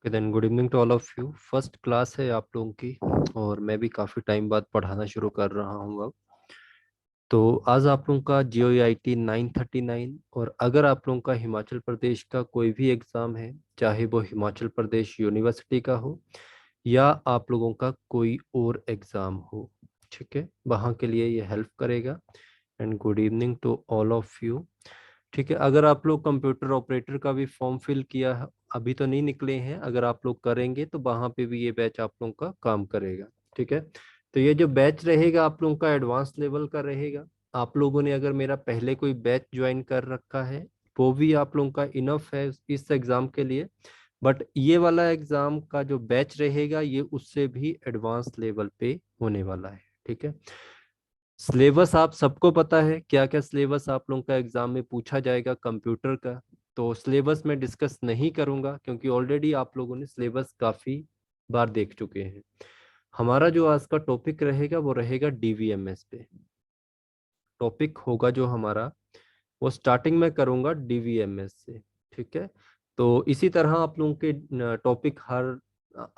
Okay then good evening to all of you. First class है आप लोगों की और मैं भी काफ़ी टाइम बाद पढ़ाना शुरू कर रहा हूँ अब। तो आज आप लोगों का GOEIT 939 और अगर आप लोगों का हिमाचल प्रदेश का कोई भी एग्ज़ाम है, चाहे वो हिमाचल प्रदेश यूनिवर्सिटी का हो या आप लोगों का कोई और एग्ज़ाम हो, ठीक है, वहाँ के लिए ये हेल्प करेगा। And good evening to all of you. ठीक है, अगर आप लोग कंप्यूटर ऑपरेटर का भी फॉर्म फिल किया है, अभी तो नहीं निकले हैं, अगर आप लोग करेंगे तो वहाँ पे भी ये बैच आप लोगों का काम करेगा। ठीक है, तो ये जो बैच रहेगा आप लोगों का एडवांस लेवल का रहेगा। आप लोगों ने अगर मेरा पहले कोई बैच ज्वाइन कर रखा है वो भी आप लोगों का इनफ है इस एग्ज़ाम के लिए, बट ये वाला एग्ज़ाम का जो बैच रहेगा ये उससे भी एडवांस लेवल पे होने वाला है। ठीक है, सिलेबस आप सबको पता है क्या क्या सिलेबस आप लोगों का एग्जाम में पूछा जाएगा कंप्यूटर का। तो सिलेबस में डिस्कस नहीं करूंगा क्योंकि ऑलरेडी आप लोगों ने सिलेबस काफ़ी बार देख चुके हैं। हमारा जो आज का टॉपिक रहेगा वो रहेगा DVMS पे। टॉपिक होगा जो हमारा वो स्टार्टिंग में करूंगा DVMS से। ठीक है, तो इसी तरह आप लोगों के टॉपिक हर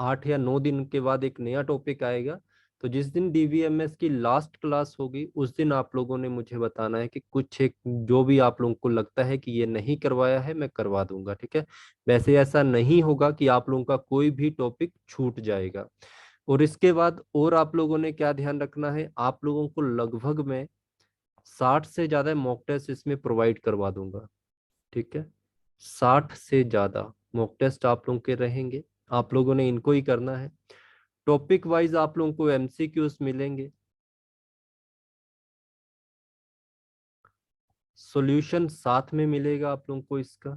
8 या 9 दिन के बाद एक नया टॉपिक आएगा। तो जिस दिन DVMS की लास्ट क्लास होगी उस दिन आप लोगों ने मुझे बताना है कि कुछ एक जो भी आप लोगों को लगता है कि ये नहीं करवाया है मैं करवा दूंगा। ठीक है, वैसे ऐसा नहीं होगा कि आप लोगों का कोई भी टॉपिक छूट जाएगा। और इसके बाद और आप लोगों ने क्या ध्यान रखना है, आप लोगों को लगभग मैं 60 से ज्यादा मॉक टेस्ट इसमें प्रोवाइड करवा दूंगा। ठीक है, 60 से ज्यादा मॉक टेस्ट आप लोगों के रहेंगे, आप लोगों ने इनको ही करना है। टॉपिक वाइज आप लोगों को MCQs मिलेंगे, सॉल्यूशन साथ में मिलेगा आप लोगों को इसका।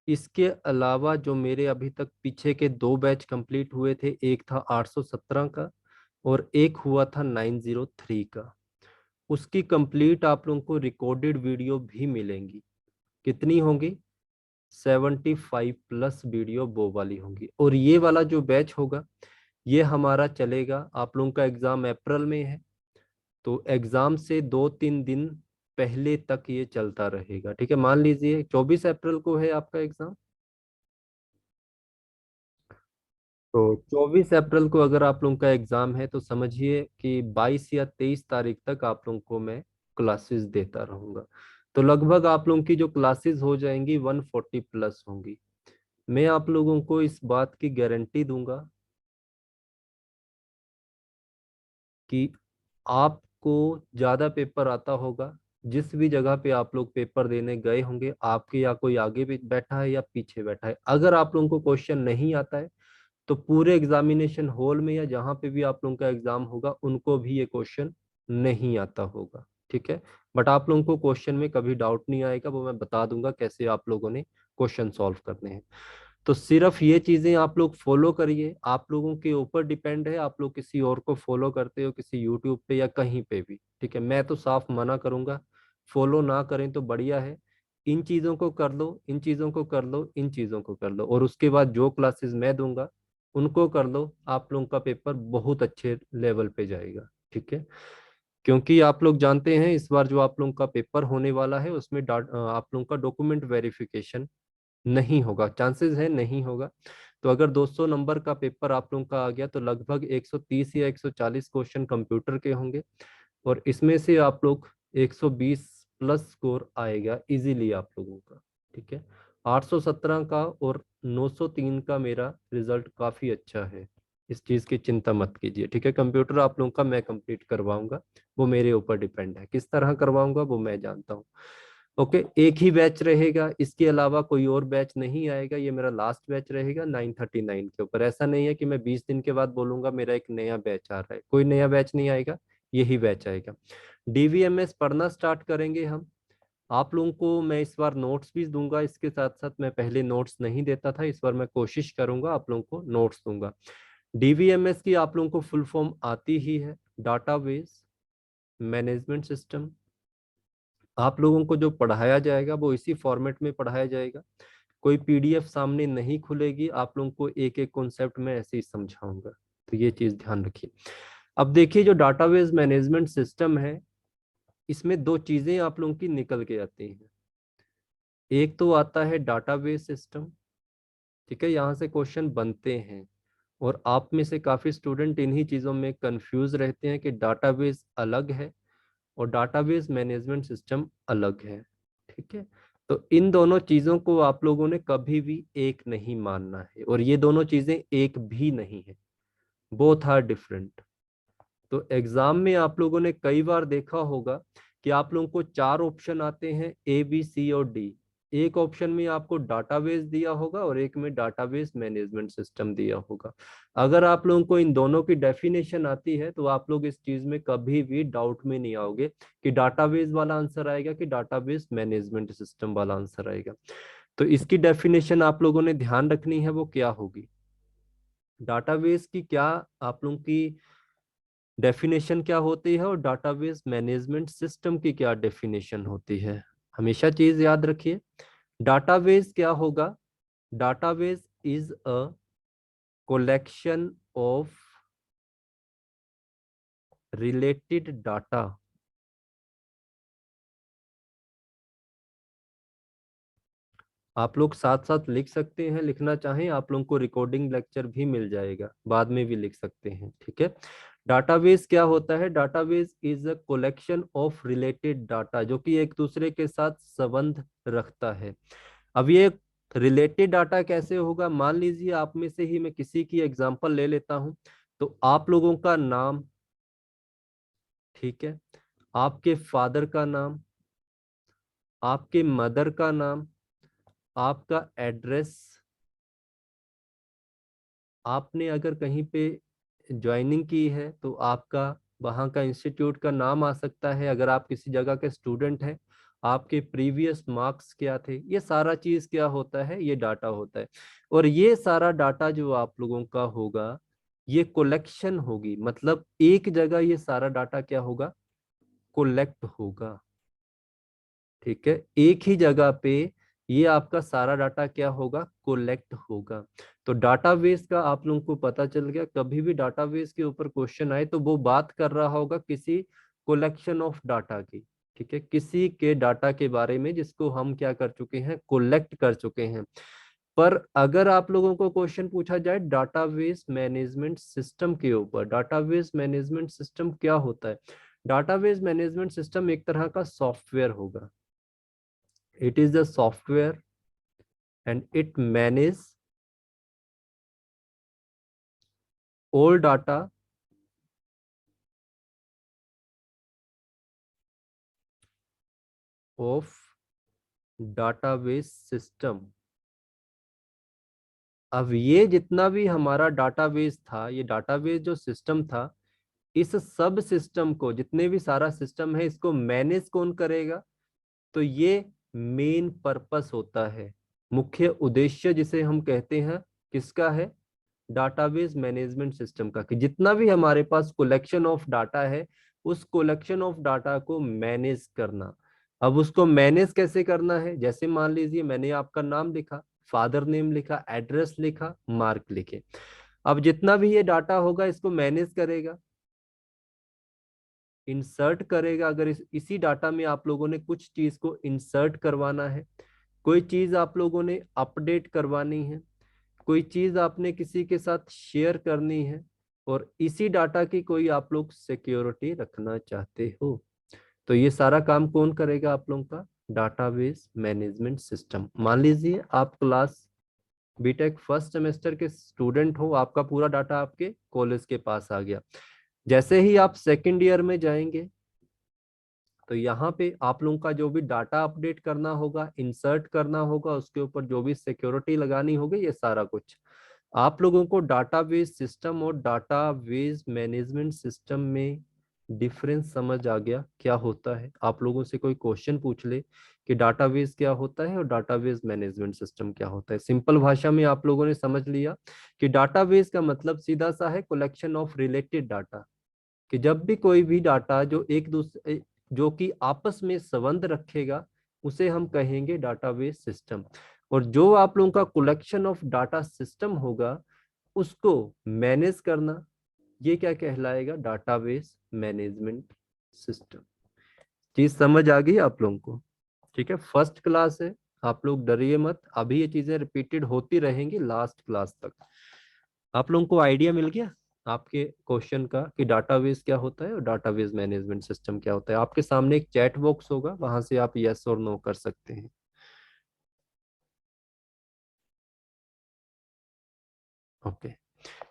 इसके अलावा जो मेरे अभी तक पीछे के 2 बैच कंप्लीट हुए थे, एक था 817 का और एक हुआ था 903 का, उसकी कंप्लीट आप लोगों को रिकॉर्डेड वीडियो भी मिलेंगी। कितनी होंगी? 75+ वीडियो वो वाली होंगी। और ये वाला जो बैच होगा ये हमारा चलेगा, आप लोगों का एग्जाम अप्रैल में है तो एग्जाम से 2-3 दिन पहले तक ये चलता रहेगा। ठीक है, मान लीजिए 24 अप्रैल को है आपका एग्जाम, तो 24 अप्रैल को अगर आप लोगों का एग्जाम है तो समझिए कि 22 या 23 तारीख तक आप लोगों को मैं क्लासेस देता रहूंगा। तो लगभग आप लोगों की जो क्लासेस हो जाएंगी 140+ होंगी। मैं आप लोगों को इस बात की गारंटी दूंगा कि आपको ज्यादा पेपर आता होगा। जिस भी जगह पे आप लोग पेपर देने गए होंगे, आपके या कोई आगे भी बैठा है या पीछे बैठा है, अगर आप लोगों को क्वेश्चन नहीं आता है तो पूरे एग्जामिनेशन हॉल में या जहाँ पे भी आप लोगों का एग्जाम होगा उनको भी ये क्वेश्चन नहीं आता होगा। ठीक है, बट आप लोगों को क्वेश्चन में कभी डाउट नहीं आएगा, वो मैं बता दूंगा कैसे आप लोगों ने क्वेश्चन सॉल्व करने हैं। तो सिर्फ ये चीजें आप लोग फॉलो करिए, आप लोगों के ऊपर डिपेंड है, आप लोग किसी और को फॉलो करते हो किसी यूट्यूब पे या कहीं पे भी। ठीक है, मैं तो साफ मना करूंगा, फॉलो ना करें तो बढ़िया है। इन चीजों को कर लो, इन चीजों को कर लो, इन चीजों को कर लो, और उसके बाद जो क्लासेस मैं दूंगा उनको कर लो। आप लोगों का पेपर बहुत अच्छे लेवल पे जाएगा। ठीक है, क्योंकि आप लोग जानते हैं इस बार जो आप लोगों का पेपर होने वाला है उसमें आप लोगों का डॉक्यूमेंट वेरिफिकेशन नहीं होगा, चांसेस है नहीं होगा। तो अगर 200 नंबर का पेपर आप लोगों का आ गया तो लगभग 130 या 140 क्वेश्चन कंप्यूटर के होंगे और इसमें से आप लोग 120+ स्कोर आएगा इजीली आप लोगों का। ठीक है, 817 का और 903 का मेरा रिजल्ट काफी अच्छा है, इस चीज की चिंता मत कीजिए। ठीक है, कंप्यूटर आप लोगों का मैं कंप्लीट करवाऊंगा, वो मेरे ऊपर डिपेंड है किस तरह करवाऊंगा वो मैं जानता हूँ। ओके, एक ही बैच रहेगा, इसके अलावा कोई और बैच नहीं आएगा, ये मेरा लास्ट बैच रहेगा 939 के ऊपर। ऐसा नहीं है कि मैं 20 दिन के बाद बोलूंगा मेरा एक नया बैच आ रहा है, कोई नया बैच नहीं आएगा, यही बैच आएगा। DVMS पढ़ना स्टार्ट करेंगे हम। आप लोगों को मैं इस बार नोट्स भी दूंगा, इसके साथ साथ मैं पहले नोट्स नहीं देता था, इस बार मैं कोशिश करूंगा आप लोगों को नोट्स दूंगा। DVMS की आप लोगों को फुल फॉर्म आती ही है, डाटाबेस मैनेजमेंट सिस्टम। आप लोगों को जो पढ़ाया जाएगा वो इसी फॉर्मेट में पढ़ाया जाएगा, कोई PDF सामने नहीं खुलेगी, आप लोगों को एक एक कॉन्सेप्ट में ऐसे ही समझाऊंगा। तो ये चीज ध्यान रखिए। अब देखिए जो डाटाबेस मैनेजमेंट सिस्टम है इसमें दो चीजें आप लोगों की निकल के आती हैं। एक तो आता है डाटाबेस सिस्टम, ठीक है, यहाँ से क्वेश्चन बनते हैं। और आप में से काफी स्टूडेंट इन्हीं चीजों में कंफ्यूज रहते हैं कि डाटाबेस अलग है और डाटाबेस मैनेजमेंट सिस्टम अलग है। ठीक है, तो इन दोनों चीजों को आप लोगों ने कभी भी एक नहीं मानना है, और ये दोनों चीजें एक भी नहीं है, बोथ आर डिफरेंट। तो एग्जाम में आप लोगों ने कई बार देखा होगा कि आप लोगों को 4 ऑप्शन आते हैं, ए बी सी और डी। एक ऑप्शन में आपको डाटाबेस दिया होगा और एक में डाटाबेस मैनेजमेंट सिस्टम दिया होगा। अगर आप लोगों को इन दोनों की डेफिनेशन आती है तो आप लोग इस चीज में कभी भी डाउट में नहीं आओगे कि डाटाबेस वाला आंसर आएगा कि डाटाबेस मैनेजमेंट सिस्टम वाला आंसर आएगा। तो इसकी डेफिनेशन आप लोगों ने ध्यान रखनी है, वो क्या होगी। डाटाबेस की क्या आप लोगों की डेफिनेशन क्या होती है और डाटाबेस मैनेजमेंट सिस्टम की क्या डेफिनेशन होती है, हमेशा चीज याद रखिए। डाटाबेस क्या होगा। Database is a collection of related data। आप लोग साथ साथ लिख सकते हैं, लिखना चाहें आप लोगों को रिकॉर्डिंग लेक्चर भी मिल जाएगा, बाद में भी लिख सकते हैं। ठीक है, डाटाबेस क्या होता है। Database is a collection of related data, जो कि एक दूसरे के साथ संबंध रखता है। अब ये रिलेटेड डाटा कैसे होगा, मान लीजिए आप में से ही मैं किसी की एग्जांपल ले लेता हूं। तो आप लोगों का नाम, ठीक है, आपके फादर का नाम, आपके मदर का नाम, आपका एड्रेस, आपने अगर कहीं पे ज्वाइनिंग की है तो आपका वहाँ का इंस्टीट्यूट का नाम आ सकता है। अगर आप किसी जगह के स्टूडेंट हैं, आपके प्रीवियस मार्क्स क्या थे, ये सारा चीज क्या होता है, ये डाटा होता है। और ये सारा डाटा जो आप लोगों का होगा, ये कलेक्शन होगी, मतलब एक जगह ये सारा डाटा क्या होगा, कलेक्ट होगा। ठीक है, एक ही जगह पे ये आपका सारा डाटा क्या होगा, कोलेक्ट होगा। तो डाटाबेस का आप लोगों को पता चल गया, कभी भी डाटाबेस के ऊपर क्वेश्चन आए तो वो बात कर रहा होगा किसी कलेक्शन ऑफ डाटा की। ठीक है, किसी के डाटा के बारे में जिसको हम क्या कर चुके हैं, कोलेक्ट कर चुके हैं। पर अगर आप लोगों को क्वेश्चन पूछा जाए डाटाबेस मैनेजमेंट सिस्टम के ऊपर, डाटाबेस मैनेजमेंट सिस्टम क्या होता है। डाटाबेस मैनेजमेंट सिस्टम एक तरह का सॉफ्टवेयर होगा। It is a software and it manages all data of database system। अब ये जितना भी हमारा डाटाबेस था, ये डाटाबेस जो सिस्टम था, इस सब सिस्टम को, जितने भी सारा सिस्टम है, इसको मैनेज कौन करेगा। तो ये मेन पर्पस होता है, मुख्य उद्देश्य जिसे हम कहते हैं, किसका है, डाटाबेस मैनेजमेंट सिस्टम का, कि जितना भी हमारे पास कलेक्शन ऑफ डाटा है, उस कलेक्शन ऑफ डाटा को मैनेज करना। अब उसको मैनेज कैसे करना है, जैसे मान लीजिए मैंने आपका नाम लिखा, फादर नेम लिखा, एड्रेस लिखा, मार्क लिखे। अब जितना भी ये डाटा होगा इसको मैनेज करेगा, इंसर्ट करेगा। अगर इसी डाटा में आप लोगों ने कुछ चीज को इंसर्ट करवाना है, कोई चीज आप लोगों ने अपडेट करवानी है, कोई चीज आपने किसी के साथ शेयर करनी है, और इसी डाटा की कोई आप लोग सिक्योरिटी रखना चाहते हो, तो ये सारा काम कौन करेगा, आप लोगों का डाटाबेस मैनेजमेंट सिस्टम। मान लीजिए आप क्लास बीटेक फर्स्ट सेमेस्टर के स्टूडेंट हो, आपका पूरा डाटा आपके कॉलेज के पास आ गया। जैसे ही आप सेकेंड ईयर में जाएंगे तो यहाँ पे आप लोगों का जो भी डाटा अपडेट करना होगा, इंसर्ट करना होगा, उसके ऊपर जो भी सिक्योरिटी लगानी होगी, ये सारा कुछ आप लोगों को डाटाबेस सिस्टम और डाटाबेस मैनेजमेंट सिस्टम में डिफरेंस समझ आ गया क्या होता है। आप लोगों से कोई क्वेश्चन पूछ ले कि डाटाबेस क्या होता है और डाटाबेस मैनेजमेंट सिस्टम क्या होता है, सिंपल भाषा में आप लोगों ने समझ लिया कि डाटाबेस का मतलब सीधा सा है कलेक्शन ऑफ रिलेटेड डाटा, कि जब भी कोई भी डाटा जो एक दूसरे, जो कि आपस में संबंध रखेगा, उसे हम कहेंगे डाटाबेस सिस्टम। और जो आप लोगों का कलेक्शन ऑफ डाटा सिस्टम होगा, उसको मैनेज करना, ये क्या कहलाएगा, डाटाबेस मैनेजमेंट सिस्टम। चीज समझ आ गई आप लोगों को। ठीक है, फर्स्ट क्लास है, आप लोग डरिए मत, अभी ये चीजें रिपीटेड होती रहेंगी लास्ट क्लास तक। आप लोगों को आइडिया मिल गया आपके क्वेश्चन का कि डाटाबेस क्या होता है और डाटाबेस मैनेजमेंट सिस्टम क्या होता है। आपके सामने एक चैट बॉक्स होगा, वहां से आप यस और नो कर सकते हैं। ओके,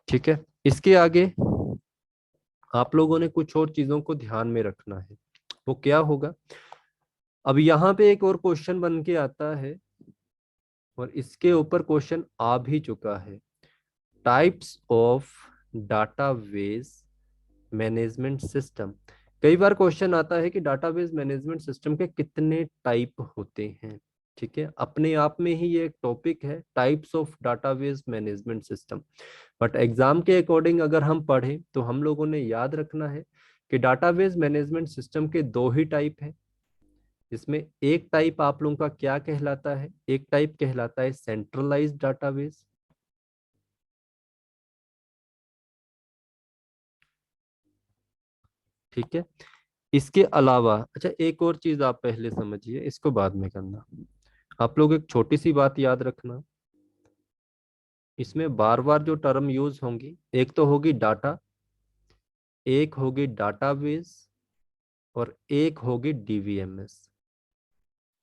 ठीक है। इसके आगे आप लोगों ने कुछ और चीजों को ध्यान में रखना है। वो क्या होगा, अब यहाँ पे एक और क्वेश्चन बन के आता है, और इसके ऊपर क्वेश्चन आ भी चुका है। Types of database management system. कई बार क्वेश्चन आता है कि डाटाबेस मैनेजमेंट सिस्टम के कितने टाइप होते हैं। ठीक है, अपने आप में ही ये एक टॉपिक है, types of database management system. But exam के अकॉर्डिंग अगर हम पढ़ें तो हम लोगों ने याद रखना है कि डाटाबेस मैनेजमेंट सिस्टम के दो ही टाइप है। इसमें एक टाइप आप लोगों का क्या कहलाता है, एक टाइप कहलाता है सेंट्रलाइज्ड डाटाबेस। ठीक है, इसके अलावा अच्छा एक और चीज आप पहले समझिए, इसको बाद में करना। आप लोग एक छोटी सी बात याद रखना, इसमें बार बार जो टर्म यूज होंगी, एक तो होगी डाटा, एक होगी डाटाबेस, और एक होगी डीवीएमएस।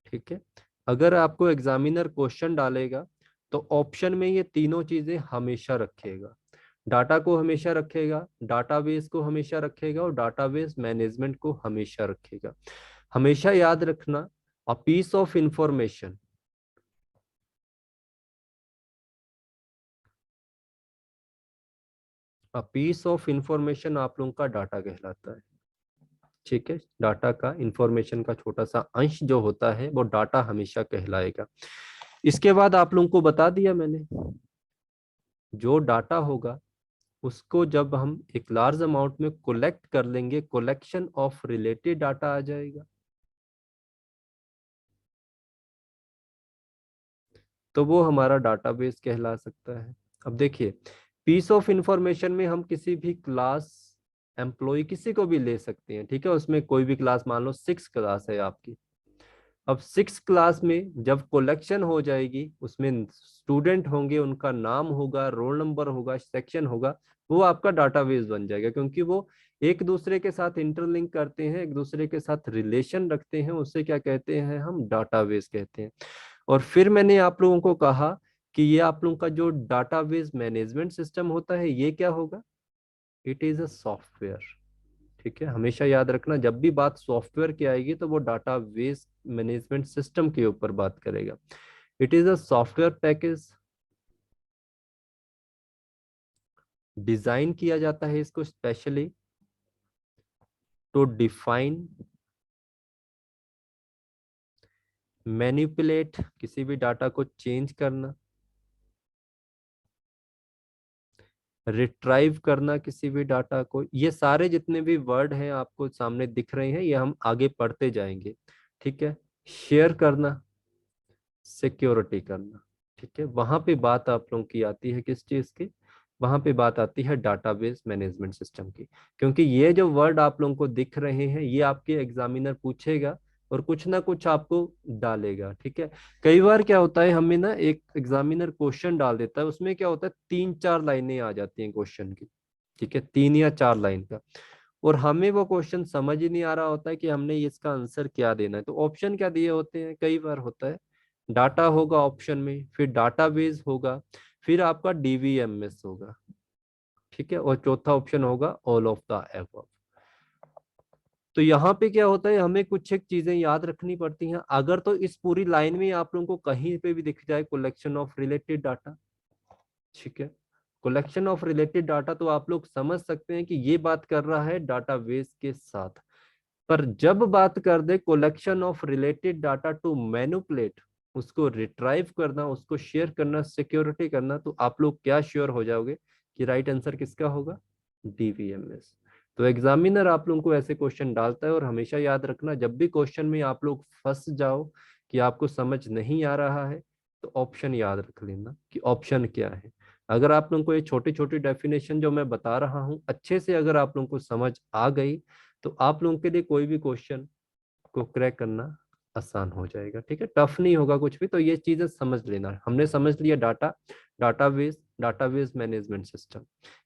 ठीक है, अगर आपको एग्जामिनर क्वेश्चन डालेगा तो ऑप्शन में ये तीनों चीजें हमेशा रखेगा। डाटा को हमेशा रखेगा, डाटाबेस को हमेशा रखेगा, और डाटाबेस मैनेजमेंट को हमेशा रखेगा। हमेशा याद रखना, a piece of information, a piece of information आप लोगों का डाटा कहलाता है। ठीक है, डाटा का इंफॉर्मेशन का छोटा सा अंश जो होता है वो डाटा हमेशा कहलाएगा। इसके बाद आप लोगों को बता दिया मैंने, जो डाटा होगा उसको जब हम एक लार्ज अमाउंट में कलेक्ट कर लेंगे, कलेक्शन ऑफ रिलेटेड डाटा आ जाएगा, तो वो हमारा डाटाबेस कहला सकता है। अब देखिए, पीस ऑफ इंफॉर्मेशन में हम किसी भी क्लास, एम्प्लॉय किसी को भी ले सकते हैं। ठीक है, उसमें कोई भी क्लास, मान लो 6 क्लास है आपकी। अब 6 क्लास में जब कलेक्शन हो जाएगी, उसमें स्टूडेंट होंगे, उनका नाम होगा, रोल नंबर होगा, सेक्शन होगा, वो आपका डाटाबेस बन जाएगा, क्योंकि वो एक दूसरे के साथ इंटरलिंक करते हैं, एक दूसरे के साथ रिलेशन रखते हैं, उससे क्या कहते हैं, हम डाटाबेस कहते हैं। और फिर मैंने आप लोगों को कहा कि ये आप लोगों का जो डाटाबेस मैनेजमेंट सिस्टम होता है, ये क्या होगा, इट इज अ सॉफ्टवेयर। ठीक है, हमेशा याद रखना, जब भी बात सॉफ्टवेयर की आएगी तो वो डाटाबेस मैनेजमेंट सिस्टम के ऊपर बात करेगा। It is a software package, design किया जाता है इसको स्पेशली टू डिफाइन, मैनिपुलेट, किसी भी डाटा को चेंज करना, रिट्राइव करना किसी भी डाटा को। ये सारे जितने भी वर्ड हैं आपको सामने दिख रहे हैं, ये हम आगे पढ़ते जाएंगे। ठीक है, शेयर करना, सिक्योरिटी करना। ठीक है, वहां पे बात आप लोगों की आती है किस चीज की, वहां पे बात आती है डाटाबेस मैनेजमेंट सिस्टम की। क्योंकि ये जो वर्ड आप लोगों को दिख रहे हैं, ये आपके एग्जामिनर पूछेगा और कुछ ना कुछ आपको डालेगा। ठीक है, कई बार क्या होता है, हमें ना एक एग्जामिनर क्वेश्चन डाल देता है, उसमें क्या होता है 3-4 लाइनें आ जाती हैं क्वेश्चन की। ठीक है, 3 या 4 लाइन का, और हमें वो क्वेश्चन समझ ही नहीं आ रहा होता है कि हमने इसका आंसर क्या देना है। तो ऑप्शन क्या दिए होते हैं, कई बार होता है डाटा होगा ऑप्शन में, फिर डाटाबेस होगा, फिर आपका डीवीएमएस होगा। ठीक है, और चौथा ऑप्शन होगा ऑल ऑफ द एबव। तो यहाँ पे क्या होता है, हमें कुछ एक चीजें याद रखनी पड़ती हैं। अगर तो इस पूरी लाइन में आप लोगों को कहीं पे भी दिख जाए कलेक्शन ऑफ रिलेटेड डाटा, ठीक है, कलेक्शन ऑफ रिलेटेड डाटा, तो आप लोग समझ सकते हैं कि ये बात कर रहा है डाटाबेस के साथ। पर जब बात कर the collection of related data to manipulate, उसको रिट्राइव करना, उसको शेयर करना, सिक्योरिटी करना, तो आप लोग क्या श्योर हो जाओगे कि राइट आंसर किसका होगा, डीवीएमएस। तो एग्जामिनर आप लोगों को ऐसे क्वेश्चन डालता है, और हमेशा याद रखना, जब भी क्वेश्चन में आप लोग फंस जाओ कि आपको समझ नहीं आ रहा है, तो ऑप्शन याद रख लेना कि ऑप्शन क्या है। अगर आप लोगों को ये छोटी छोटी डेफिनेशन जो मैं बता रहा हूँ अच्छे से अगर आप लोगों को समझ आ गई, तो आप लोगों के लिए कोई भी क्वेश्चन को क्रैक करना आसान हो जाएगा। ठीक है, टफ नहीं होगा कुछ भी। तो ये चीजें समझ लेना, हमने समझ लिया डाटा, डाटाबेस मैनेजमेंट सिस्टम।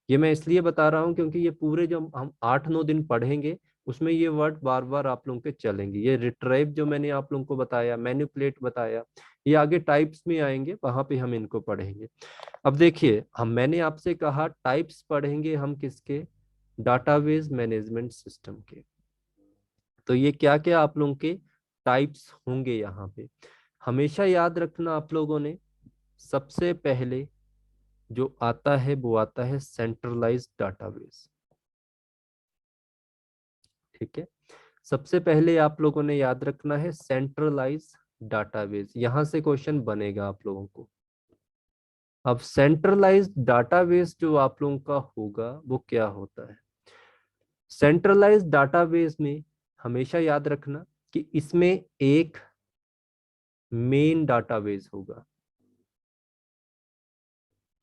ये मैं इसलिए बता रहा हूँ क्योंकि ये पूरे जो हम 8-9 दिन पढ़ेंगे उसमें ये वर्ड बार बार आप लोगों के चलेंगे। ये रिट्राइव जो मैंने आप लोगों को बताया, मैनिपुलेट बताया, ये आगे टाइप्स में आएंगे, वहां पे हम इनको पढ़ेंगे। अब देखिए, मैंने आपसे कहा टाइप्स पढ़ेंगे हम किसके, डाटाबेस मैनेजमेंट सिस्टम के। तो ये क्या क्या आप लोगों के टाइप्स होंगे यहाँ पे, हमेशा याद रखना आप लोगों ने। सबसे पहले जो आता है वो आता है सेंट्रलाइज्ड डाटाबेस। ठीक है, सबसे पहले आप लोगों ने याद रखना है सेंट्रलाइज डाटाबेस। यहां से क्वेश्चन बनेगा आप लोगों को। अब सेंट्रलाइज्ड डाटाबेस जो आप लोगों का होगा वो क्या होता है। सेंट्रलाइज्ड डाटाबेस में हमेशा याद रखना कि इसमें एक मेन डाटाबेस होगा।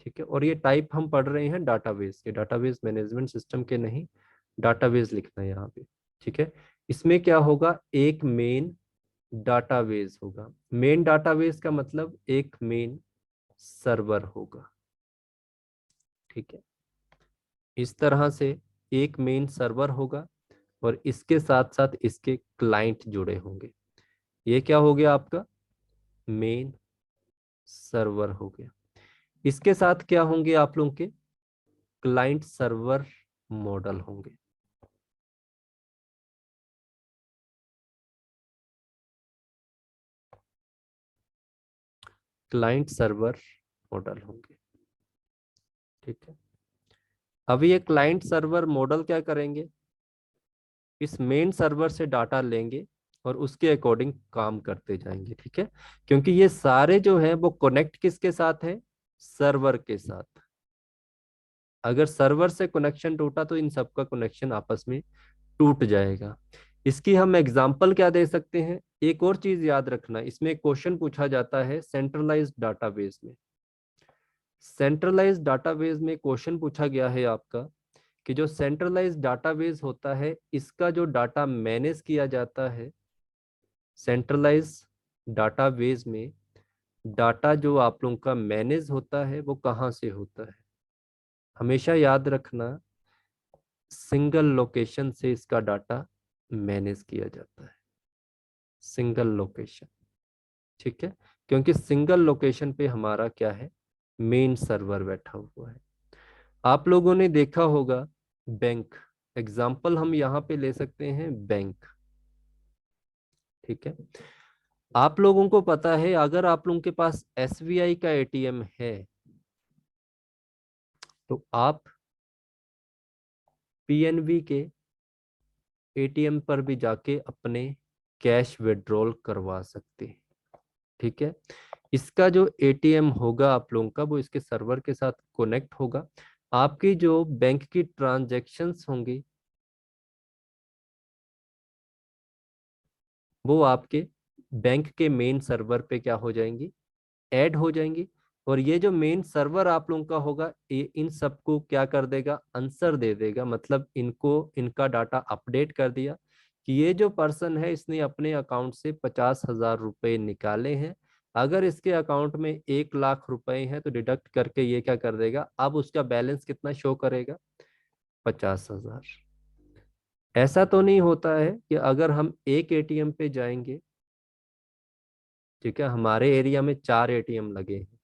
ठीक है, और ये टाइप हम पढ़ रहे हैं डाटाबेस के, डाटाबेस मैनेजमेंट सिस्टम के नहीं, डाटाबेस लिखना है यहाँ पे। ठीक है, इसमें क्या होगा, एक मेन डाटाबेस होगा। मेन डाटाबेस का मतलब एक मेन सर्वर होगा। ठीक है, इस तरह से एक मेन सर्वर होगा और इसके साथ साथ इसके क्लाइंट जुड़े होंगे। ये क्या हो गया आपका, मेन सर्वर हो गया। इसके साथ क्या होंगे आप लोगों के, क्लाइंट सर्वर मॉडल होंगे। क्लाइंट सर्वर मॉडल होंगे। ठीक है, अब ये क्लाइंट सर्वर मॉडल क्या करेंगे, इस मेन सर्वर से डाटा लेंगे और उसके अकॉर्डिंग काम करते जाएंगे। ठीक है, क्योंकि ये सारे जो है वो कनेक्ट किसके साथ है, सर्वर के साथ। अगर सर्वर से कनेक्शन टूटा तो इन सबका कनेक्शन आपस में टूट जाएगा। इसकी हम एग्जांपल क्या दे सकते हैं, एक और चीज याद रखना, इसमें क्वेश्चन पूछा जाता है सेंट्रलाइज्ड डाटाबेस में। सेंट्रलाइज्ड डाटाबेस में क्वेश्चन पूछा गया है आपका कि जो सेंट्रलाइज्ड डाटाबेस होता है इसका जो डाटा मैनेज किया जाता है, सेंट्रलाइज डाटाबेस में डाटा जो आप लोगों का मैनेज होता है वो कहाँ से होता है, हमेशा याद रखना सिंगल लोकेशन से इसका डाटा मैनेज किया जाता है। Single location. ठीक है, क्योंकि सिंगल लोकेशन पे हमारा क्या है, मेन सर्वर बैठा हुआ है। आप लोगों ने देखा होगा बैंक, एग्जाम्पल हम यहाँ पे ले सकते हैं बैंक। ठीक है, आप लोगों को पता है अगर आप लोगों के पास एसबीआई का एटीएम है तो आप पीएनबी के एटीएम पर भी जाके अपने कैश विड्रॉल करवा सकते हैं। ठीक है, इसका जो एटीएम होगा आप लोगों का वो इसके सर्वर के साथ कनेक्ट होगा। आपकी जो बैंक की ट्रांजैक्शंस होंगी वो आपके बैंक के मेन सर्वर पे क्या हो जाएंगी, ऐड हो जाएंगी। और ये जो मेन सर्वर आप लोगों का होगा ये इन सबको क्या कर देगा, आंसर दे देगा, मतलब इनको इनका डाटा अपडेट कर दिया कि ये जो पर्सन है इसने अपने अकाउंट से 50,000 रुपए निकाले हैं। अगर इसके अकाउंट में 1 लाख रुपए हैं तो डिडक्ट करके ये क्या कर देगा, अब उसका बैलेंस कितना शो करेगा, 50,000। ऐसा तो नहीं होता है कि अगर हम एक एटीएम पे जाएंगे, ठीक है, हमारे एरिया में 4 एटीएम लगे हैं,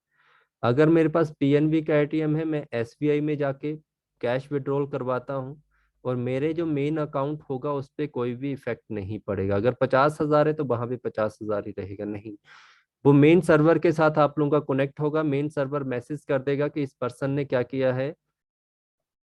अगर मेरे पास पीएनबी का एटीएम है मैं एसबीआई में जाके कैश विड्रॉल करवाता हूँ और मेरे जो मेन अकाउंट होगा उस पर कोई भी इफेक्ट नहीं पड़ेगा। अगर 50,000 है तो वहां भी 50,000 ही रहेगा, नहीं, वो मेन सर्वर के साथ आप लोगों का कनेक्ट होगा। मेन सर्वर मैसेज कर देगा कि इस पर्सन ने क्या किया है,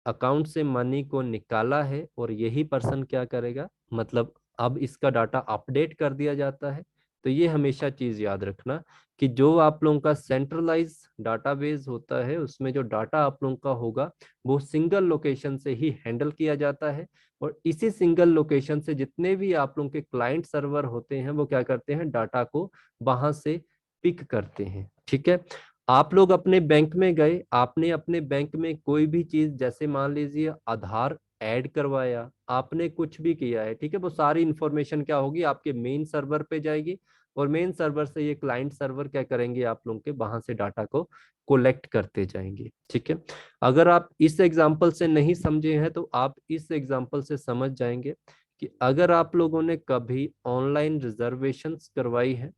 अकाउंट से मनी को निकाला है, और यही पर्सन क्या करेगा, मतलब अब इसका डाटा अपडेट कर दिया जाता है। तो ये हमेशा चीज याद रखना कि जो आप लोगों का सेंट्रलाइज डाटाबेस होता है उसमें जो डाटा आप लोगों का होगा वो सिंगल लोकेशन से ही हैंडल किया जाता है। और इसी सिंगल लोकेशन से जितने भी आप लोगों के क्लाइंट सर्वर होते हैं वो क्या करते हैं, डाटा को वहां से पिक करते हैं। ठीक है, आप लोग अपने बैंक में गए, आपने अपने बैंक में कोई भी चीज, जैसे मान लीजिए आधार ऐड करवाया, आपने कुछ भी किया है, ठीक है, वो सारी इंफॉर्मेशन क्या होगी, आपके मेन सर्वर पे जाएगी, और मेन सर्वर से ये क्लाइंट सर्वर क्या करेंगे, आप लोगों के वहां से डाटा को कोलेक्ट करते जाएंगे। ठीक है, अगर आप इस एग्जाम्पल से नहीं समझे हैं तो आप इस एग्जाम्पल से समझ जाएंगे कि अगर आप लोगों ने कभी ऑनलाइन रिजर्वेशंस करवाई है,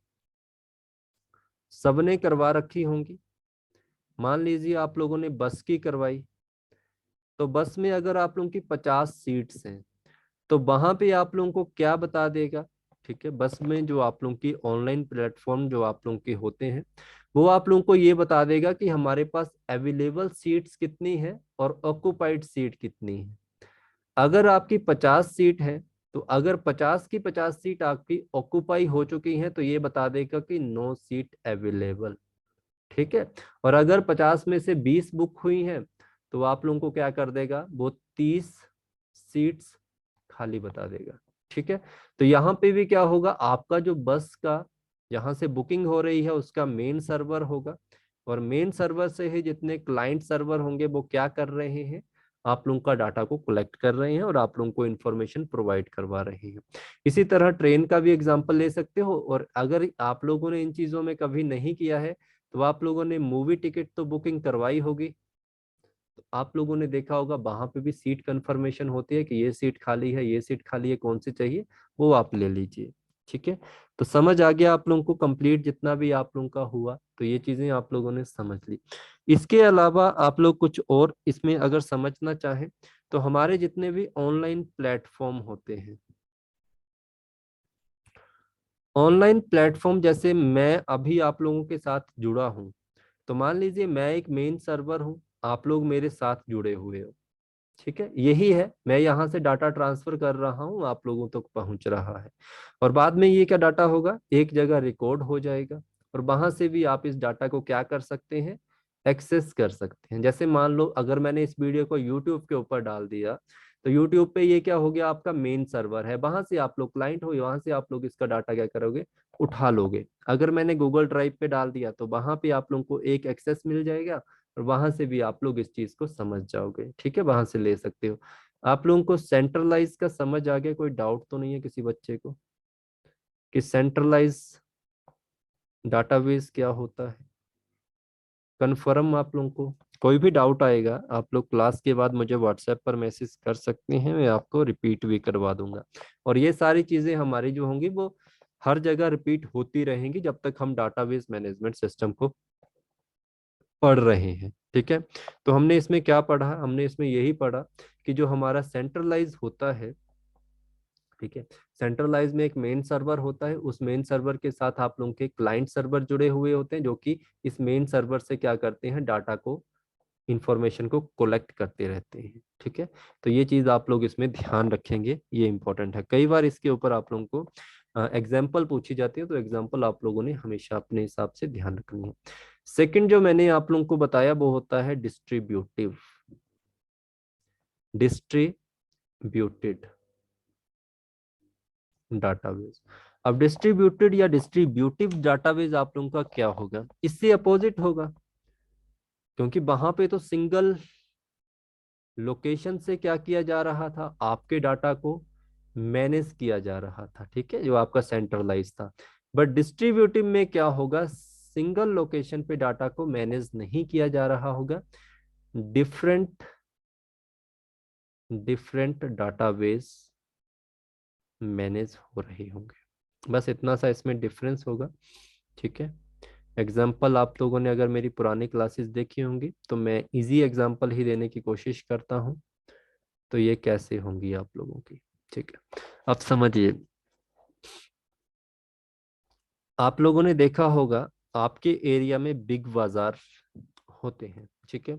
सबने करवा रखी होंगी। मान लीजिए आप लोगों ने बस की करवाई, तो बस में अगर आप लोगों की 50 सीट्स हैं, तो वहां पे आप लोगों को क्या बता देगा, ठीक है, बस में जो आप लोगों की ऑनलाइन प्लेटफॉर्म जो आप लोगों के होते हैं, वो आप लोगों को ये बता देगा कि हमारे पास अवेलेबल सीट्स कितनी है और ऑक्युपाइड सीट कितनी है। अगर आपकी 50 सीट है, तो अगर 50 की 50 सीट आपकी ऑक्युपाई हो चुकी हैं, तो ये बता देगा कि नो सीट अवेलेबल। ठीक है, और अगर 50 में से 20 बुक हुई हैं, तो आप लोगों को क्या कर देगा, वो 30 सीट्स खाली बता देगा। ठीक है, तो यहाँ पे भी क्या होगा, आपका जो बस का जहाँ से बुकिंग हो रही है उसका मेन सर्वर होगा, और मेन सर्वर से ही जितने क्लाइंट सर्वर होंगे वो क्या कर रहे हैं, आप लोगों का डाटा को कलेक्ट कर रहे हैं और आप लोगों को इन्फॉर्मेशन प्रोवाइड करवा रहे हैं। इसी तरह ट्रेन का भी एग्जांपल ले सकते हो, और अगर आप लोगों ने इन चीजों में कभी नहीं किया है, तो आप लोगों ने मूवी टिकट तो बुकिंग करवाई होगी, तो आप लोगों ने देखा होगा वहां पे भी सीट कंफर्मेशन होती है कि ये सीट खाली है, ये सीट खाली है, कौन सी चाहिए वो आप ले लीजिए। ठीक है, तो समझ आ गया आप लोगों को कंप्लीट जितना भी आप लोगों का हुआ, तो ये चीजें आप लोगों ने समझ ली। इसके अलावा आप लोग कुछ और इसमें अगर समझना चाहें, तो हमारे जितने भी ऑनलाइन प्लेटफॉर्म होते हैं, ऑनलाइन प्लेटफॉर्म जैसे मैं अभी आप लोगों के साथ जुड़ा हूं, तो मान लीजिए मैं एक मेन सर्वर हूं, आप लोग मेरे साथ जुड़े हुए हो। ठीक है, यही है, मैं यहाँ से डाटा ट्रांसफर कर रहा हूँ, आप लोगों तक पहुंच रहा है, और बाद में ये क्या डाटा होगा, एक जगह रिकॉर्ड हो जाएगा, और वहां से भी आप इस डाटा को क्या कर सकते हैं, एक्सेस कर सकते हैं। जैसे मान लो अगर मैंने इस वीडियो को यूट्यूब के ऊपर डाल दिया, तो यूट्यूब पे ये क्या हो गया, आपका मेन सर्वर है, वहां से आप लोग क्लाइंट हो, वहां से आप लोग इसका डाटा क्या करोगे, उठा लोगे। अगर मैंने गूगल ड्राइव पे डाल दिया, तो वहां पे आप लोगों को एक एक्सेस मिल जाएगा, और वहां से भी आप लोग इस चीज को समझ जाओगे। ठीक है, वहां से ले सकते हो। आप लोगों को सेंट्रलाइज का समझ आ गया, कोई डाउट तो नहीं है किसी बच्चे को कि सेंट्रलाइज डाटाबेस क्या होता है? कन्फर्म आप लोगों को? कोई भी डाउट आएगा आप लोग क्लास के बाद मुझे व्हाट्सएप पर मैसेज कर सकते हैं, मैं आपको रिपीट भी करवा दूंगा। और ये सारी चीजें हमारी जो होंगी वो हर जगह रिपीट होती रहेंगी जब तक हम डाटाबेस मैनेजमेंट सिस्टम को पढ़ रहे हैं। ठीक है, तो हमने इसमें क्या पढ़ा, हमने इसमें यही पढ़ा कि जो हमारा सेंट्रलाइज होता है, ठीक है, सेंट्रलाइज में एक मेन सर्वर होता है, उस मेन सर्वर के साथ आप लोगों के क्लाइंट सर्वर जुड़े हुए होते हैं, जो कि इस मेन सर्वर से क्या करते हैं, डाटा को, इंफॉर्मेशन को कलेक्ट करते रहते हैं। ठीक है, तो ये चीज आप लोग इसमें ध्यान रखेंगे, ये इंपॉर्टेंट है। कई बार इसके ऊपर आप लोगों को एग्जाम्पल पूछी जाती है, तो एग्जाम्पल आप लोगों ने हमेशा अपने हिसाब से ध्यान रखनी है। सेकंड जो मैंने आप लोगों को बताया वो होता है डिस्ट्रीब्यूटिव, डिस्ट्रीब्यूटेड डाटाबेस। अब डिस्ट्रीब्यूटेड या डिस्ट्रीब्यूटिव डाटाबेस आप लोगों का क्या होगा, इससे अपोजिट होगा, क्योंकि वहां पे तो सिंगल लोकेशन से क्या किया जा रहा था, आपके डाटा को मैनेज किया जा रहा था। ठीक है, जो आपका सेंट्रलाइज था। बट डिस्ट्रीब्यूटिव में क्या होगा, सिंगल लोकेशन पे डाटा को मैनेज नहीं किया जा रहा होगा, डिफरेंट डिफरेंट डाटाबेस मैनेज हो रहे होंगे, बस इतना सा इसमें डिफरेंस होगा। ठीक है, एग्जाम्पल आप लोगों ने अगर मेरी पुरानी क्लासेस देखी होंगी, तो मैं इजी एग्जाम्पल ही देने की कोशिश करता हूँ, तो ये कैसे होंगी आप लोगों की। ठीक है, अब समझिए, आप लोगों ने देखा होगा आपके एरिया में बिग बाजार होते हैं। ठीक है,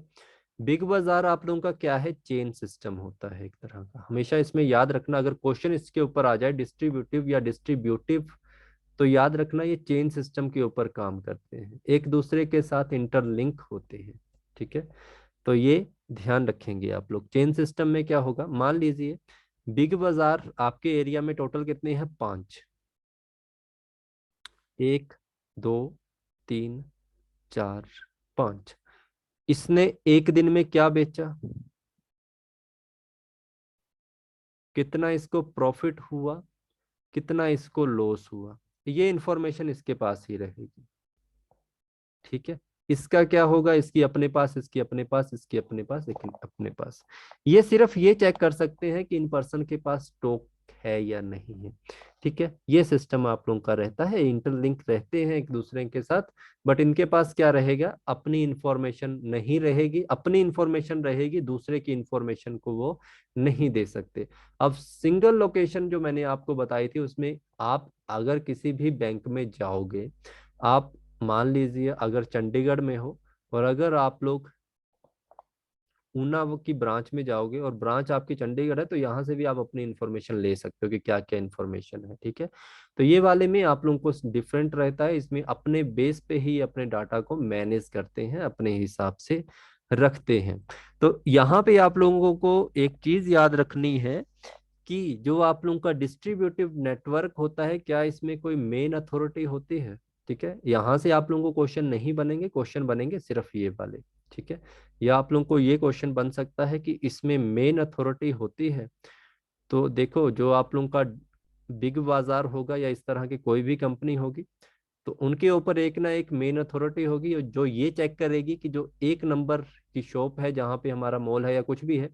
बिग बाजार आप लोगों का क्या है, चेन सिस्टम होता है एक तरह का। हमेशा इसमें याद रखना, अगर क्वेश्चन इसके ऊपर आ जाए डिस्ट्रीब्यूटिव या डिस्ट्रीब्यूटिव, तो याद रखना ये चेन सिस्टम के ऊपर काम करते हैं, एक दूसरे के साथ इंटरलिंक होते हैं। ठीक है, तो ये ध्यान रखेंगे आप लोग। चेन सिस्टम में क्या होगा, मान लीजिए बिग बाजार आपके एरिया में टोटल कितने हैं, 5, 1, 2, 3, 4, 5। इसने एक दिन में क्या बेचा, कितना इसको प्रॉफिट हुआ, कितना इसको लॉस हुआ, ये इंफॉर्मेशन इसके पास ही रहेगी। ठीक है, इसका क्या होगा, इसकी अपने पास, इसकी अपने पास, इसकी अपने पास, लेकिन अपने पास। ये सिर्फ ये चेक कर सकते हैं कि इन पर्सन के पास स्टॉक है या नहीं है। ठीक है, ये सिस्टम आप लोगों का रहता है, इंटरलिंक रहते हैं एक दूसरे के साथ, बट इनके पास क्या रहेगा, अपनी इंफॉर्मेशन नहीं रहेगी, अपनी इंफॉर्मेशन रहेगी, दूसरे की इंफॉर्मेशन को वो नहीं दे सकते। अब सिंगल लोकेशन जो मैंने आपको बताई थी, उसमें आप अगर किसी भी बैंक में जाओगे, आप मान लीजिए अगर चंडीगढ़ में हो, और अगर आप लोग ऊना की ब्रांच में जाओगे और ब्रांच आपकी चंडीगढ़ है, तो यहाँ से भी आप अपनी इंफॉर्मेशन ले सकते हो कि क्या क्या इंफॉर्मेशन है। ठीक है, तो ये वाले में आप लोगों को डिफरेंट रहता है, इसमें अपने बेस पे ही अपने डाटा को मैनेज करते हैं, अपने हिसाब से रखते हैं। तो यहाँ पे आप लोगों को एक चीज याद रखनी है कि जो आप लोगों का डिस्ट्रीब्यूटिव नेटवर्क होता है, क्या इसमें कोई मेन अथॉरिटी होती है। ठीक है, यहाँ से आप लोगों को क्वेश्चन नहीं बनेंगे, क्वेश्चन बनेंगे सिर्फ ये वाले। ठीक है, या आप लोगों को ये क्वेश्चन बन सकता है कि इसमें मेन अथॉरिटी होती है। तो देखो, जो आप लोगों का बिग बाजार होगा या इस तरह की कोई भी कंपनी होगी, तो उनके ऊपर एक ना एक मेन अथॉरिटी होगी जो ये चेक करेगी कि जो एक नंबर की शॉप है, जहाँ पे हमारा मॉल है या कुछ भी है,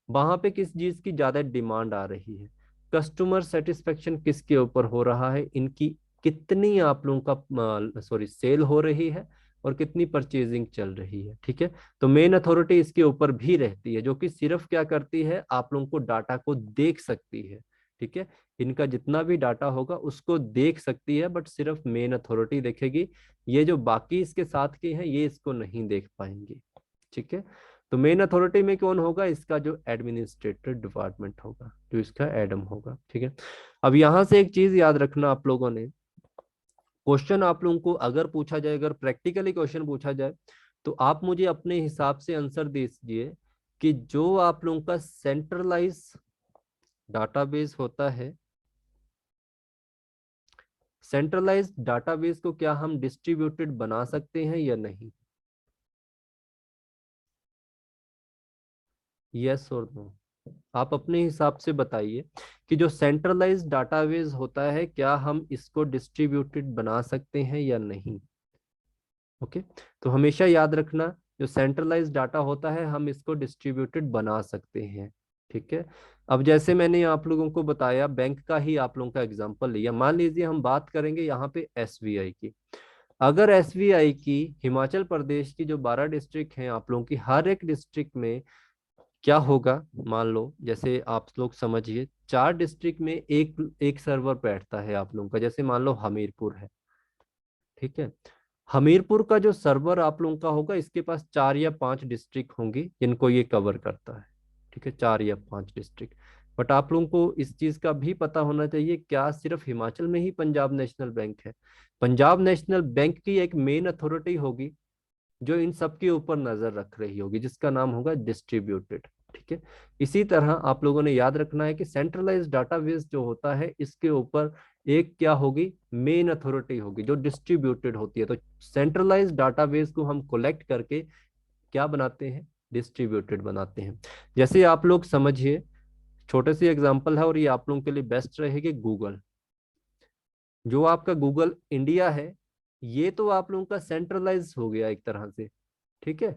वहां पे किस चीज की ज्यादा डिमांड आ रही है, कस्टमर सेटिस्फेक्शन किसके ऊपर हो रहा है, इनकी कितनी आप लोगों का सेल हो रही है, और कितनी परचेजिंग चल रही है। ठीक है, तो मेन अथॉरिटी इसके ऊपर भी रहती है, जो कि सिर्फ क्या करती है, आप लोगों को डाटा को देख सकती है। ठीक है, इनका जितना भी डाटा होगा उसको देख सकती है, बट सिर्फ मेन अथॉरिटी देखेगी, ये जो बाकी इसके साथ के हैं ये इसको नहीं देख पाएंगे। ठीक है, तो मेन अथॉरिटी में कौन होगा, इसका जो एडमिनिस्ट्रेटिव डिपार्टमेंट होगा, जो इसका एडम होगा। ठीक है, अब यहां से एक चीज याद रखना आप लोगों ने, क्वेश्चन आप लोगों को अगर पूछा जाए, अगर प्रैक्टिकली क्वेश्चन पूछा जाए, तो आप मुझे अपने हिसाब से आंसर दीजिए कि जो आप लोगों का सेंट्रलाइज डाटाबेस होता है, सेंट्रलाइज्ड डाटाबेस को क्या हम डिस्ट्रीब्यूटेड बना सकते हैं या नहीं, यस और नो। आप अपने हिसाब से बताइए कि जो सेंट्रलाइज्ड डाटाबेस होता है, क्या हम इसको डिस्ट्रीब्यूटेड बना सकते हैं या नहीं। ओके, तो हमेशा याद रखना, जो सेंट्रलाइज्ड डाटा होता है हम इसको डिस्ट्रीब्यूटेड बना सकते हैं। ठीक है, अब जैसे मैंने आप लोगों को बताया, बैंक का ही आप लोगों का एग्जांपल लिया, मान लीजिए हम बात करेंगे यहाँ पे एसबीआई की। अगर एसबीआई की हिमाचल प्रदेश की जो 12 डिस्ट्रिक्ट हैं आप लोगों की, हर एक डिस्ट्रिक्ट में क्या होगा, मान लो जैसे आप लोग समझिए 4 डिस्ट्रिक्ट में एक एक सर्वर बैठता है आप लोगों का, जैसे मान लो हमीरपुर है। ठीक है, हमीरपुर का जो सर्वर आप लोगों का होगा, इसके पास 4 या 5 डिस्ट्रिक्ट होंगी जिनको ये कवर करता है। ठीक है, 4 या 5 डिस्ट्रिक्ट। बट आप लोगों को इस चीज का भी पता होना चाहिए, क्या सिर्फ हिमाचल में ही पंजाब नेशनल बैंक है। पंजाब नेशनल बैंक की एक मेन अथॉरिटी होगी जो इन सब के ऊपर नजर रख रही होगी, जिसका नाम होगा डिस्ट्रीब्यूटेड। ठीक है, इसी तरह आप लोगों ने याद रखना है कि सेंट्रलाइज्ड डाटाबेस जो होता है, इसके ऊपर एक क्या होगी, मेन अथॉरिटी होगी जो डिस्ट्रीब्यूटेड होती है। तो सेंट्रलाइज्ड डाटाबेस को हम कलेक्ट करके क्या बनाते हैं, डिस्ट्रीब्यूटेड बनाते हैं। जैसे आप लोग समझिए, छोटे सी एग्जांपल है और ये आप लोगों के लिए बेस्ट रहेगी, गूगल। जो आपका गूगल इंडिया है, ये तो आप लोगों का सेंट्रलाइज हो गया एक तरह से। ठीक है,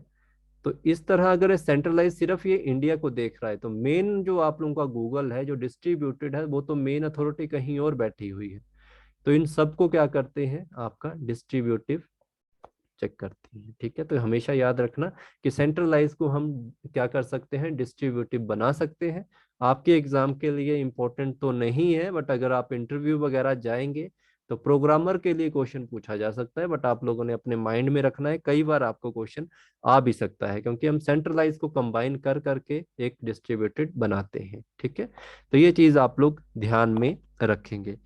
तो इस तरह अगर सेंट्रलाइज सिर्फ ये इंडिया को देख रहा है, तो मेन जो आप लोगों का गूगल है जो डिस्ट्रीब्यूटेड है, वो तो मेन अथॉरिटी कहीं और बैठी हुई है। तो इन सबको क्या करते हैं, आपका डिस्ट्रीब्यूटिव चेक करती है। ठीक है, तो हमेशा याद रखना कि सेंट्रलाइज को हम क्या कर सकते हैं, डिस्ट्रीब्यूटिव बना सकते हैं। आपके एग्जाम के लिए इंपॉर्टेंट तो नहीं है, बट अगर आप इंटरव्यू वगैरह जाएंगे तो प्रोग्रामर के लिए क्वेश्चन पूछा जा सकता है, बट आप लोगों ने अपने माइंड में रखना है, कई बार आपको क्वेश्चन आ भी सकता है, क्योंकि हम सेंट्रलाइज को कंबाइन कर करके एक डिस्ट्रीब्यूटेड बनाते हैं। ठीक है, तो ये चीज आप लोग ध्यान में रखेंगे।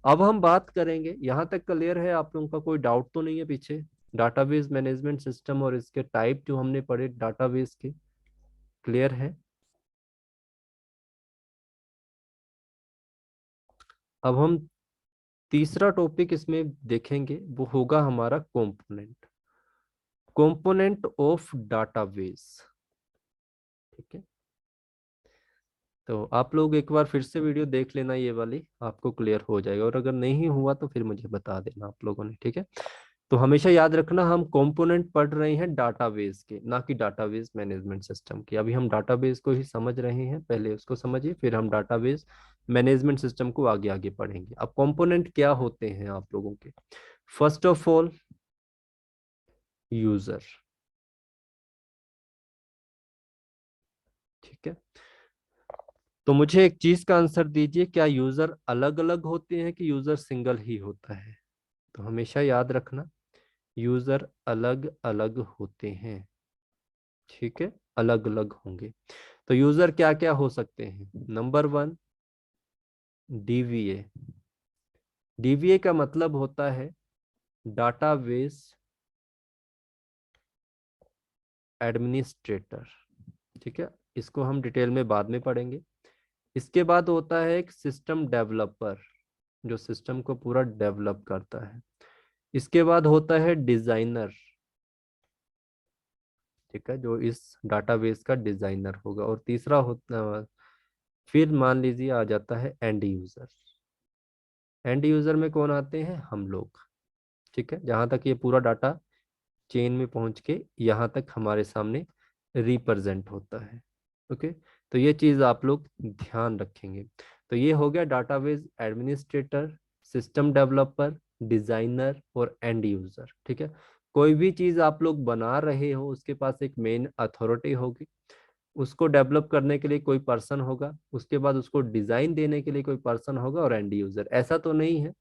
अब हम बात करेंगे, यहाँ तक क्लियर है आप लोगों का, कोई डाउट तो नहीं है पीछे, डाटाबेस मैनेजमेंट सिस्टम और इसके टाइप जो हमने पढ़े डाटाबेस के, क्लियर है। अब हम तीसरा टॉपिक इसमें देखेंगे, वो होगा हमारा कंपोनेंट, कंपोनेंट ऑफ डाटाबेस। ठीक है, तो आप लोग एक बार फिर से वीडियो देख लेना, ये वाली आपको क्लियर हो जाएगा, और अगर नहीं हुआ तो फिर मुझे बता देना आप लोगों ने, ठीक है। तो हमेशा याद रखना, हम कंपोनेंट पढ़ रहे हैं डाटाबेस के, ना कि डाटाबेस मैनेजमेंट सिस्टम की। अभी हम डाटाबेस को ही समझ रहे हैं, पहले उसको समझिए, फिर हम डाटाबेस मैनेजमेंट सिस्टम को आगे आगे पढ़ेंगे। अब कंपोनेंट क्या होते हैं आप लोगों के? फर्स्ट ऑफ ऑल यूजर, ठीक है। तो मुझे एक चीज का आंसर दीजिए, क्या यूजर अलग अलग होते हैं कि यूजर सिंगल ही होता है? तो हमेशा याद रखना, यूजर अलग अलग होते हैं, ठीक है, अलग अलग होंगे। तो यूजर क्या क्या हो सकते हैं? Number one, DVA. डीवीए का मतलब होता है डाटाबेस एडमिनिस्ट्रेटर, ठीक है। इसको हम डिटेल में बाद में पढ़ेंगे। इसके बाद होता है एक सिस्टम डेवलपर, जो सिस्टम को पूरा डेवलप करता है। इसके बाद होता है डिजाइनर, ठीक है, जो इस डाटाबेस का डिजाइनर होगा। और तीसरा होता, फिर मान लीजिए आ जाता है एंड यूजर। एंड यूजर में कौन आते हैं? हम लोग, ठीक है, जहां तक ये पूरा डाटा चेन में पहुंच के यहाँ तक हमारे सामने रिप्रेजेंट होता है। ओके, तो ये चीज आप लोग ध्यान रखेंगे। तो ये हो गया database administrator, system developer, designer और एंड यूजर, ठीक है। कोई भी चीज आप लोग बना रहे हो, उसके पास एक मेन अथॉरिटी होगी, उसको डेवलप करने के लिए कोई पर्सन होगा, उसके बाद उसको डिजाइन देने के लिए कोई पर्सन होगा, और एंड यूजर। ऐसा तो नहीं है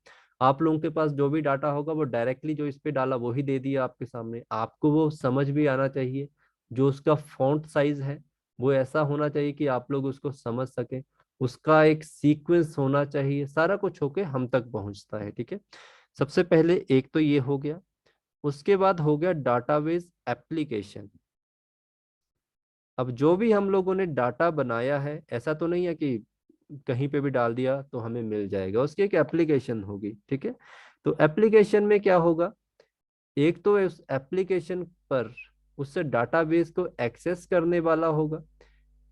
आप लोगों के पास जो भी डाटा होगा वो डायरेक्टली जो इस पे डाला वही दे दिया आपके सामने। आपको वो समझ भी आना चाहिए, जो उसका फॉन्ट साइज है वो ऐसा होना चाहिए कि आप लोग उसको समझ सके, उसका एक सीक्वेंस होना चाहिए, सारा कुछ होके हम तक पहुंचता है, ठीक है। सबसे पहले एक तो ये हो गया। उसके बाद हो गया डाटाबेस एप्लीकेशन। अब जो भी हम लोगों ने डाटा बनाया है, ऐसा तो नहीं है कि कहीं पे भी डाल दिया तो हमें मिल जाएगा, उसकी एक एप्लीकेशन होगी, ठीक है। तो एप्लीकेशन में क्या होगा? एक तो उस एप्लीकेशन पर उससे डाटाबेस को एक्सेस करने वाला होगा।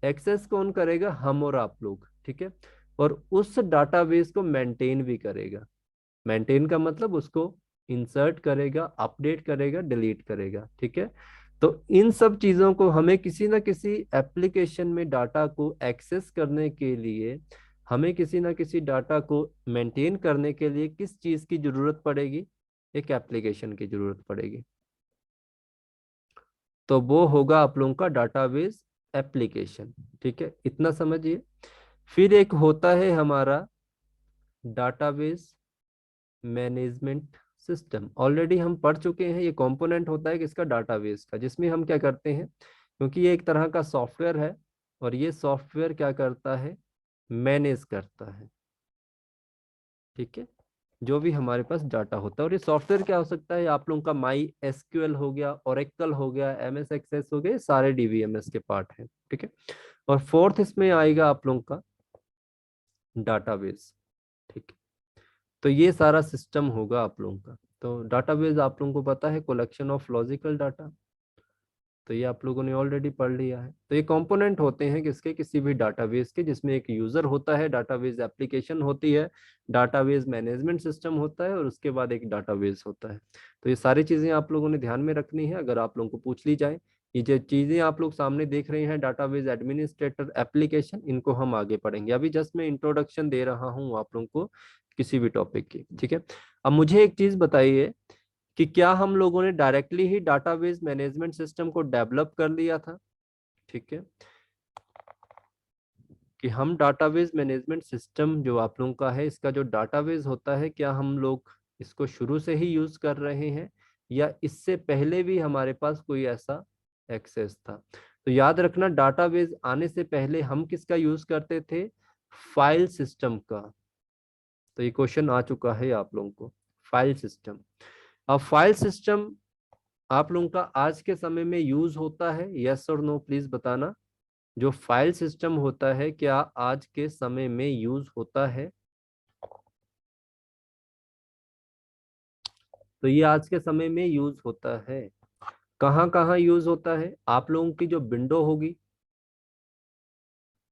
एक्सेस कौन करेगा? हम और आप लोग, ठीक है। और उस डाटाबेस को मेंटेन भी करेगा। मेंटेन का मतलब उसको इंसर्ट करेगा, अपडेट करेगा, डिलीट करेगा, ठीक है। तो इन सब चीजों को हमें किसी ना किसी एप्लीकेशन में डाटा को एक्सेस करने के लिए, हमें किसी ना किसी डाटा को मेंटेन करने के लिए किस चीज की जरूरत पड़ेगी? एक एप्लीकेशन की जरूरत पड़ेगी। तो वो होगा आप लोगों का डाटाबेस एप्लीकेशन, ठीक है, इतना समझिए। फिर एक होता है हमारा डाटाबेस मैनेजमेंट सिस्टम। ऑलरेडी हम पढ़ चुके हैं, ये कंपोनेंट होता है किसका? डाटाबेस का, जिसमें हम क्या करते हैं, क्योंकि ये एक तरह का सॉफ्टवेयर है, और ये सॉफ्टवेयर क्या करता है? मैनेज करता है, ठीक है, जो भी हमारे पास डाटा होता है। और ये सॉफ्टवेयर क्या हो सकता है? आप लोगों का माई एसक्यूएल हो गया, ओरेकल हो गया, एमएस एक्सेस हो गया, ये सारे डीबीएमएस के पार्ट हैं, ठीक है। और फोर्थ इसमें आएगा आप लोगों का डाटाबेस, ठीक है। तो ये सारा सिस्टम होगा आप लोगों का। तो डाटाबेस आप लोगों को पता है, कलेक्शन ऑफ लॉजिकल डाटा, तो ये आप लोगों ने ऑलरेडी पढ़ लिया है। तो ये कंपोनेंट होते हैं किसके? किसी भी डाटाबेस के, जिसमें एक यूजर होता है, डाटाबेस एप्लीकेशन होती है, डाटाबेस मैनेजमेंट सिस्टम होता है, और उसके बाद एक डाटाबेस होता है। तो ये सारी चीजें आप लोगों ने ध्यान में रखनी है, अगर आप लोगों को पूछ ली जाए। ये जो चीजें आप लोग सामने देख रहे हैं, डाटाबेस एडमिनिस्ट्रेटर, एप्लीकेशन, इनको हम आगे पढ़ेंगे। अभी जस्ट मैं इंट्रोडक्शन दे रहा हूँ आप लोगों को किसी भी टॉपिक की, ठीक है। अब मुझे एक चीज बताइए कि क्या हम लोगों ने डायरेक्टली ही डाटाबेस मैनेजमेंट सिस्टम को डेवलप कर लिया था? ठीक है, कि हम डाटाबेस मैनेजमेंट सिस्टम जो आप लोगों का है, इसका जो डाटाबेस होता है, क्या हम लोग इसको शुरू से ही यूज कर रहे हैं, या इससे पहले भी हमारे पास कोई ऐसा एक्सेस था? तो याद रखना, डाटाबेस आने से पहले हम किसका यूज करते थे? फाइल सिस्टम का। तो ये क्वेश्चन आ चुका है आप लोगों को, फाइल सिस्टम। अब फाइल सिस्टम आप लोगों का आज के समय में यूज होता है? यस और नो प्लीज बताना। जो फाइल सिस्टम होता है, क्या आज के समय में यूज होता है? तो ये आज के समय में यूज होता है। कहाँ कहाँ यूज होता है? आप लोगों की जो विंडो होगी,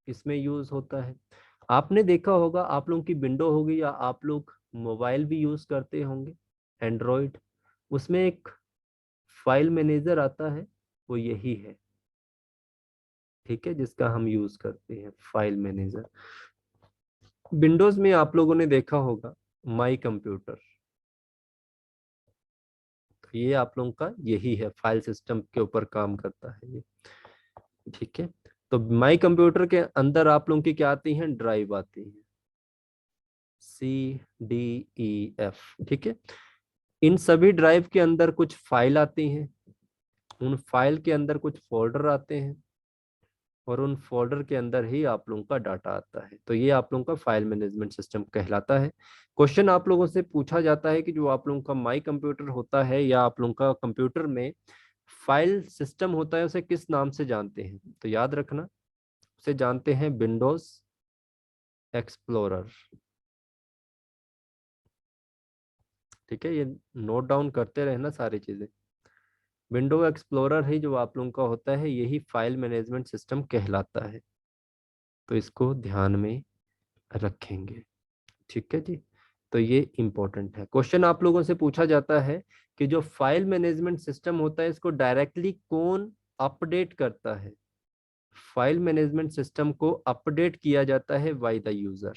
इसमें यूज होता है। आपने देखा होगा, आप लोगों की विंडो होगी या आप लोग मोबाइल भी यूज करते होंगे एंड्रॉयड, उसमें एक फाइल मैनेजर आता है, वो यही है, ठीक है, जिसका हम यूज करते हैं फाइल मैनेजर। विंडोज में आप लोगों ने देखा होगा माई कंप्यूटर, तो ये आप लोगों का यही है, फाइल सिस्टम के ऊपर काम करता है ये, ठीक है। तो माई कंप्यूटर के अंदर आप लोगों की क्या आती हैं, ड्राइव आती है, CDEF, ठीक है। इन सभी ड्राइव के अंदर कुछ फाइल आती हैं, उन फाइल के अंदर कुछ फोल्डर आते हैं, और उन फोल्डर के अंदर ही आप लोगों का डाटा आता है। तो ये आप लोगों का फाइल मैनेजमेंट सिस्टम कहलाता है। क्वेश्चन आप लोगों से पूछा जाता है कि जो आप लोगों का माई कंप्यूटर होता है या आप लोगों का कंप्यूटर में फाइल सिस्टम होता है, उसे किस नाम से जानते हैं, तो याद रखना उसे जानते हैं विंडोज एक्सप्लोरर, ठीक है। ये नोट डाउन करते रहना सारी चीजें। विंडो एक्सप्लोरर ही जो आप लोगों का होता है, यही फाइल मैनेजमेंट सिस्टम कहलाता है, तो इसको ध्यान में रखेंगे, ठीक है जी। तो ये इंपॉर्टेंट है। क्वेश्चन आप लोगों से पूछा जाता है कि जो फाइल मैनेजमेंट सिस्टम होता है, इसको डायरेक्टली कौन अपडेट करता है। फाइल मैनेजमेंट सिस्टम को अपडेट किया जाता है बाय द यूजर,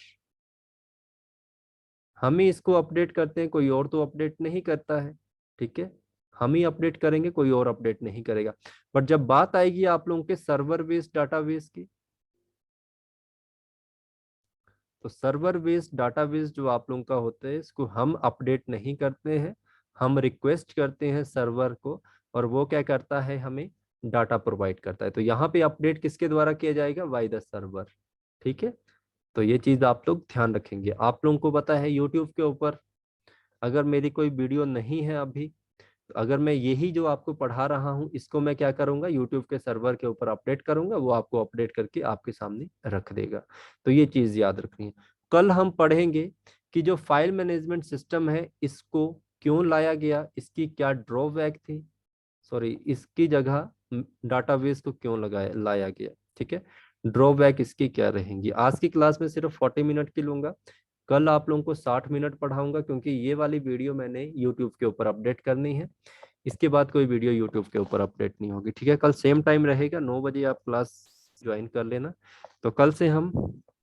हम ही इसको अपडेट करते हैं, कोई और तो अपडेट नहीं करता है, ठीक है। हम ही अपडेट करेंगे, कोई और अपडेट नहीं करेगा। बट जब बात आएगी आप लोगों के सर्वर बेस्ड डाटाबेस की, तो सर्वर बेस्ड डाटाबेस जो आप लोगों का होता है, इसको हम अपडेट नहीं करते हैं, हम रिक्वेस्ट करते हैं सर्वर को, और वो क्या करता है, हमें डाटा प्रोवाइड करता है। तो यहाँ पे अपडेट किसके द्वारा किया जाएगा, बाय द सर्वर, ठीक है। तो ये चीज आप लोग ध्यान रखेंगे। आप लोगों को पता है यूट्यूब के ऊपर अगर मेरी कोई वीडियो नहीं है अभी, तो अगर मैं यही जो आपको पढ़ा रहा हूँ, इसको मैं क्या करूंगा, यूट्यूब के सर्वर के ऊपर अपडेट करूंगा, वो आपको अपडेट करके आपके सामने रख देगा। तो ये चीज याद रखनी है। कल हम पढ़ेंगे कि जो फाइल मैनेजमेंट सिस्टम है, इसको क्यों लाया गया, इसकी क्या ड्रॉबैक थी, सॉरी इसकी जगह डाटाबेस को क्यों लगाया लाया गया, ठीक है। ड्रॉबैक इसकी क्या रहेंगी। आज की क्लास में सिर्फ 40 मिनट की लूंगा, कल आप लोगों को 60 मिनट पढ़ाऊंगा, क्योंकि ये वाली वीडियो मैंने यूट्यूब के ऊपर अपडेट करनी है। इसके बाद कोई वीडियो यूट्यूब के ऊपर अपडेट नहीं होगी, ठीक है। कल सेम टाइम रहेगा, 9 बजे आप क्लास ज्वाइन कर लेना। तो कल से हम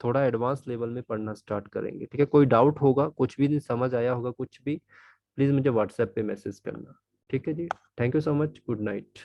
थोड़ा एडवांस लेवल में पढ़ना स्टार्ट करेंगे, ठीक है। कोई डाउट होगा, कुछ भी नहीं समझ आया होगा कुछ भी, प्लीज मुझे व्हाट्सएप पे मैसेज करना, ठीक है जी। Thank you so much, good night.